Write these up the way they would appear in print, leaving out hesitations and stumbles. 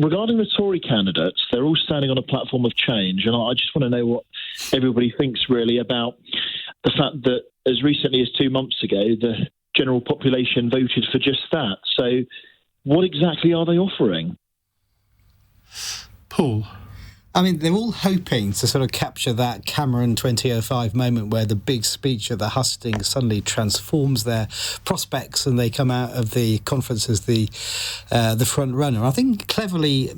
regarding the Tory candidates, they're all standing on a platform of change, and I just want to know what everybody thinks really about the fact that as recently as 2 months ago, the general population voted for just that. So what exactly are they offering? Paul? I mean, they're all hoping to sort of capture that Cameron 2005 moment where the big speech at the hustings suddenly transforms their prospects and they come out of the conference as the front runner. I think cleverly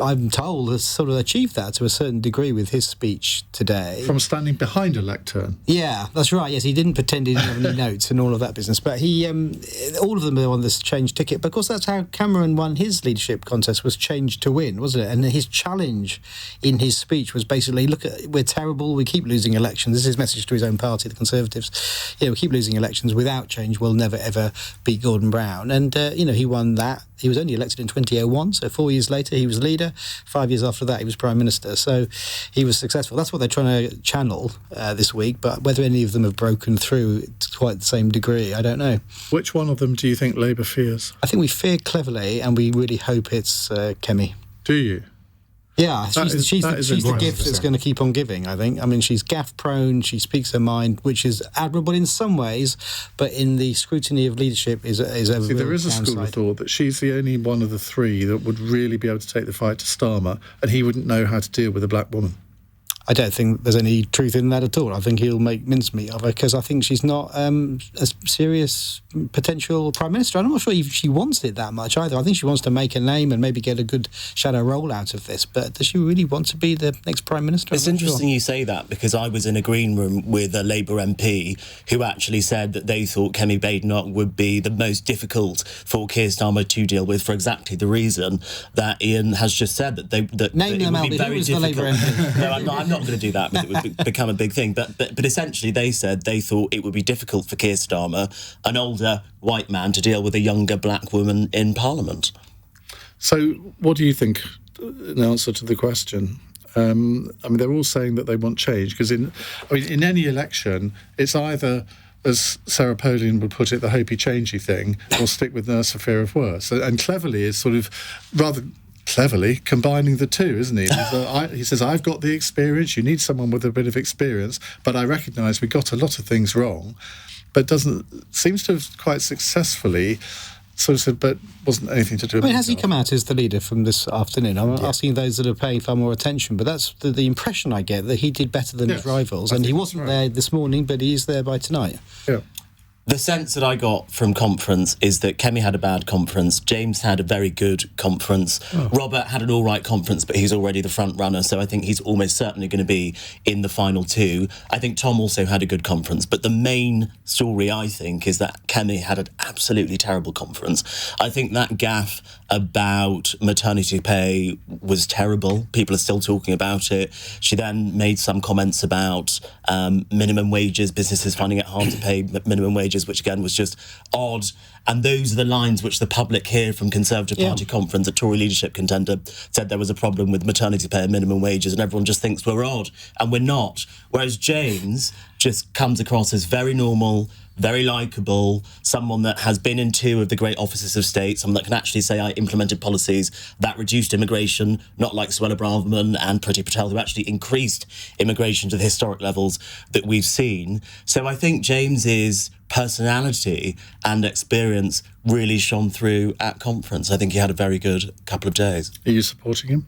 I'm told, has sort of achieved that to a certain degree with his speech today. From standing behind a lectern. Yeah, that's right. Yes, he didn't pretend he didn't have any notes and all of that business. But he, all of them are on this change ticket. But of course, that's how Cameron won his leadership contest, was change to win, wasn't it? And his challenge in his speech was basically, look, we're terrible, we keep losing elections. This is his message to his own party, the Conservatives. We keep losing elections. Without change, we'll never, ever beat Gordon Brown. And, he won that. He was only elected in 2001, so 4 years later he was leader. 5 years after that he was Prime Minister. So he was successful. That's what they're trying to channel this week, but whether any of them have broken through to quite the same degree, I don't know. Which one of them do you think Labour fears? I think we fear cleverly, and we really hope it's Kemi. Do you? Yeah, she's the gift that's going to keep on giving, I think. I mean, she's gaffe-prone, she speaks her mind, which is admirable in some ways, but in the scrutiny of leadership is a real there is a downside. school of thought that she's the only one of the three that would really be able to take the fight to Starmer, and he wouldn't know how to deal with a black woman. I don't think there's any truth in that at all. I think he'll make mincemeat of her because I think she's not a serious potential Prime Minister. I'm not sure if she wants it that much either. I think she wants to make a name and maybe get a good shadow roll out of this. But does she really want to be the next Prime Minister? It's interesting you say that because I was in a green room with a Labour MP who actually said that they thought Kemi Badenoch would be the most difficult for Keir Starmer to deal with for exactly the reason that Iain has just said, that Name that them, it would Albie. be very Who was difficult. the Labour MP? No, I'm not going to do that because it would become a big thing. But essentially they said they thought it would be difficult for Keir Starmer, an older white man, to deal with a younger black woman in Parliament. So what do you think in answer to the question? I mean, they're all saying that they want change because in any election, it's either, as Sarah Polian would put it, the hopey-changey thing, or stick with nurse for fear of worse. And cleverly is sort of rather cleverly combining the two, isn't he? He says, I've got the experience, you need someone with a bit of experience, but I recognise we got a lot of things wrong, but seems to have quite successfully sort of said, but wasn't anything to do with it. Has he come out as the leader from this afternoon? I'm asking those that are paying far more attention, but that's the impression I get, that he did better than his rivals, and he wasn't there this morning, but he's there by tonight. Yeah. The sense that I got from conference is that Kemi had a bad conference, James had a very good conference, Robert had an all right conference, but he's already the front runner, so I think he's almost certainly going to be in the final two. I think Tom also had a good conference, but the main story, I think, is that Kemi had an absolutely terrible conference. I think that gaffe about maternity pay was terrible. People are still talking about it. She then made some comments about minimum wages, businesses finding it hard to pay minimum wages, which again was just odd. And those are the lines which the public hear from Conservative Party conference. A Tory leadership contender said there was a problem with maternity pay and minimum wages, and everyone just thinks we're odd, and we're not. Whereas James just comes across as very normal, very likeable, someone that has been in two of the great offices of state, someone that can actually say, I implemented policies that reduced immigration, not like Suella Braverman and Priti Patel, who actually increased immigration to the historic levels that we've seen. So I think James's personality and experience really shone through at conference. I think he had a very good couple of days. Are you supporting him?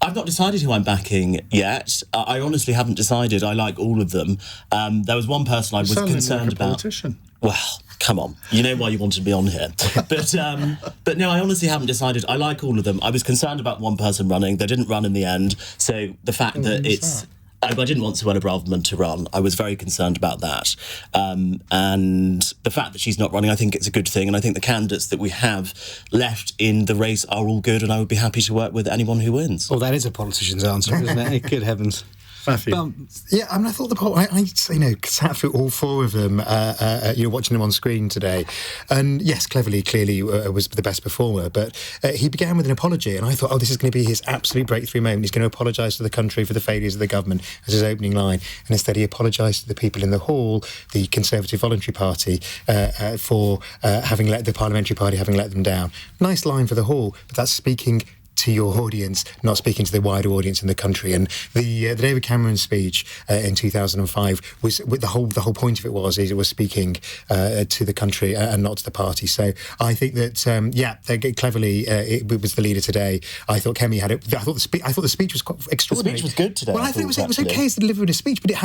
I've not decided who I'm backing yet. I honestly haven't decided. I like all of them. There was one person I was concerned about. Politician. Well, come on. You know why you wanted to be on here. But no, I honestly haven't decided. I like all of them. I was concerned about one person running. They didn't run in the end. So the fact that it's... I didn't want Suella Braverman to run. I was very concerned about that. And the fact that she's not running, I think it's a good thing. And I think the candidates that we have left in the race are all good, and I would be happy to work with anyone who wins. Well, that is a politician's answer, isn't it? Good heavens. Matthew. Yeah, I mean, I thought I sat through all four of them, watching them on screen today. And yes, clearly was the best performer, but he began with an apology, and I thought, this is going to be his absolute breakthrough moment. He's going to apologise to the country for the failures of the government as his opening line. And instead he apologised to the people in the hall, the Conservative Voluntary Party, for having let the Parliamentary Party having let them down. Nice line for the hall, but that's speaking to your audience, not speaking to the wider audience in the country. And the David Cameron speech in 2005 was the whole point of it was speaking to the country and not to the party. So I think that they cleverly it was the leader today. I thought Kemi had it. I thought the speech was quite extraordinary. The speech was good today. Well, I think it was okay as the delivery of a speech, but it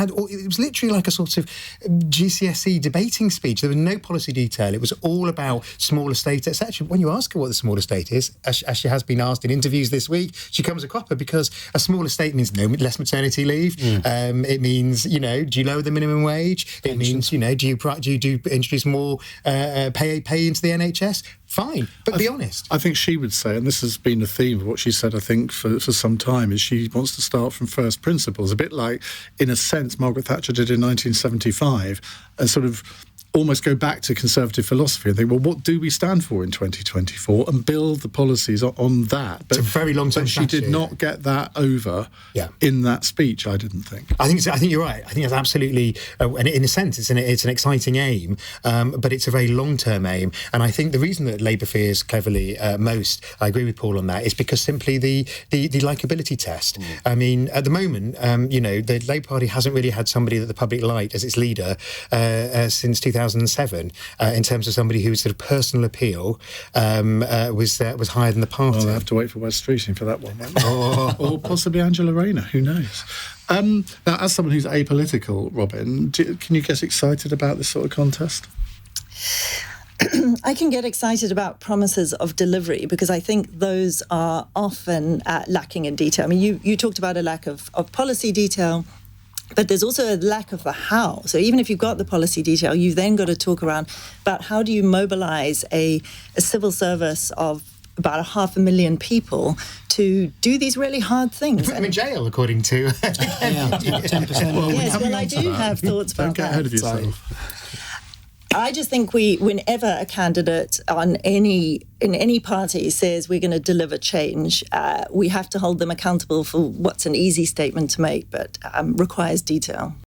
was literally like a sort of GCSE debating speech. There was no policy detail. It was all about small estate, etc. When you ask her what the small estate is, as she has been asked in interviews this week, she comes a cropper, because a small estate means less maternity leave. It means, do you lower the minimum wage? It means, do you introduce more pay into the NHS? Fine, but be honest. I think she would say, and this has been a theme of what she said, I think, for some time, is she wants to start from first principles, a bit like, in a sense, Margaret Thatcher did in 1975, and sort of almost go back to Conservative philosophy and think, well, what do we stand for in 2024, and build the policies on that. But, it's a very long-term but she did not get that over in that speech, I didn't think. I think you're right. I think that's absolutely, and in a sense, it's an exciting aim, but it's a very long-term aim. And I think the reason that Labour fears cleverly most, I agree with Paul on that, is because simply the likeability test. I mean, at the moment, the Labour Party hasn't really had somebody that the public liked as its leader since 2007, in terms of somebody whose sort of personal appeal was higher than the party. Well, I'll have to wait for West Streeting for that one. Or possibly Angela Rayner, who knows? Now, as someone who's apolitical, Robin, can you get excited about this sort of contest? I can get excited about promises of delivery, because I think those are often lacking in detail. I mean, you talked about a lack of policy detail, but there's also a lack of the how. So even if you've got the policy detail, you've then got to talk around about how do you mobilise a civil service of about 500,000 people to do these really hard things. Put them in jail, according to 10%. Yes, well, I do have thoughts about that. Don't get ahead of yourself. I just think whenever a candidate in any party says we're going to deliver change, we have to hold them accountable for what's an easy statement to make, but requires detail.